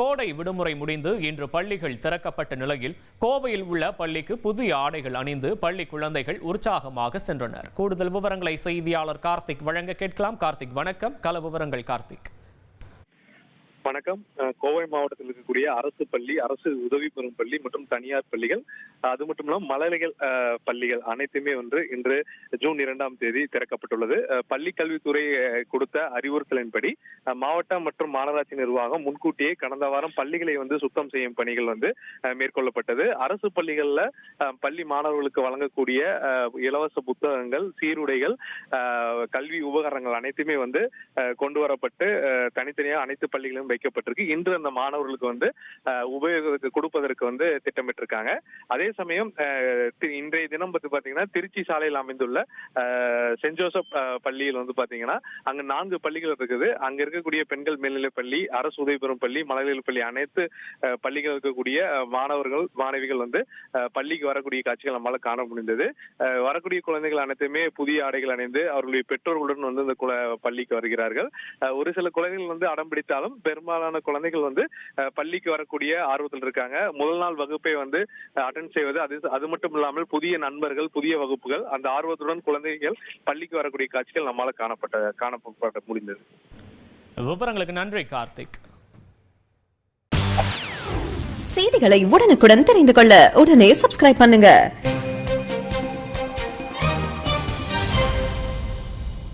கோடை விடுமுறை முடிந்து இன்று பள்ளிகள் திறக்கப்பட்ட நிலையில் கோவையில் உள்ள பள்ளிக்கு புதிய ஆடைகள் அணிந்து பள்ளி குழந்தைகள் உற்சாகமாக சென்றனர். கூடுதல் விவரங்களை செய்தியாளர் கார்த்திக் வழங்க கேட்கலாம். கார்த்திக், வணக்கம். கள விவரங்கள் கார்த்திக். வணக்கம். கோவை மாவட்டத்தில் இருக்கக்கூடிய அரசு பள்ளி, அரசு உதவி பெறும் பள்ளி மற்றும் தனியார் பள்ளிகள், அது மட்டும் இல்லாமல் மழலைகள் பள்ளிகள் அனைத்துமே இன்று ஜூன் 2ஆம் தேதி திறக்கப்பட்டுள்ளது. பள்ளி கல்வித்துறை கொடுத்த அறிவுறுத்தலின்படி மாவட்ட மற்றும் மாநகராட்சி நிர்வாகம் முன்கூட்டியே கடந்த வாரம் பள்ளிகளை சுத்தம் செய்யும் பணிகள் மேற்கொள்ளப்பட்டது. அரசு பள்ளிகள்ல பள்ளி மாணவர்களுக்கு வழங்கக்கூடிய இலவச புத்தகங்கள், சீருடைகள், கல்வி உபகரணங்கள் அனைத்துமே கொண்டு வரப்பட்டு தனித்தனியாக அனைத்து பள்ளிகளும் வைக்கப்பட்டிருக்கு. இன்று அந்த மாணவர்களுக்கு உபயோகத்துக்கு கொடுப்பதற்கு திட்டமிட்டிருக்காங்க. அதே சமயம் இன்றைய தினம் பாத்தீங்கன்னா திருச்சி சாலையில் அமைந்துள்ள சென்ட் ஜோசப் பள்ளியில் பாத்தீங்கன்னா அங்க 4 பள்ளிகள் இருக்குது. அங்க இருக்கக்கூடிய பெண்கள் மேல்நிலைப் பள்ளி, அரசு உதவி பெறும் பள்ளி, மழலைகள் பள்ளி அனைத்து பள்ளிகள் இருக்கக்கூடிய மாணவர்கள் மாணவிகள் பள்ளிக்கு வரக்கூடிய காட்சிகள் நம்மளால காண முடிந்தது. வரக்கூடிய குழந்தைகள் அனைத்துமே புதிய ஆடைகள் அணிந்து அவர்களுடைய பெற்றோர்களுடன் இந்த பள்ளிக்கு வருகிறார்கள். ஒரு சில குழந்தைகள் அடம் பிடித்தாலும் பெரும்பாலான குழந்தைகள் பள்ளிக்கு வரக்கூடிய ஆர்வத்தில் இருக்காங்க. முதல் நாள் வகுப்பை அட்டெண்ட் செய்வது, அது மட்டும் இல்லாமல் புதிய நண்பர்கள், புதிய வகுப்புகள், அந்த ஆர்வத்துடன் குழந்தைகள் பள்ளிக்கு வரக்கூடிய காட்சிகள் நம்மால காணப்பட முடிந்தது. விவரங்களுக்கு நன்றி கார்த்திக். செய்திகளை உடனுக்குடன் தெரிந்து கொள்ள உடனே சப்ஸ்கிரைப் பண்ணுங்க.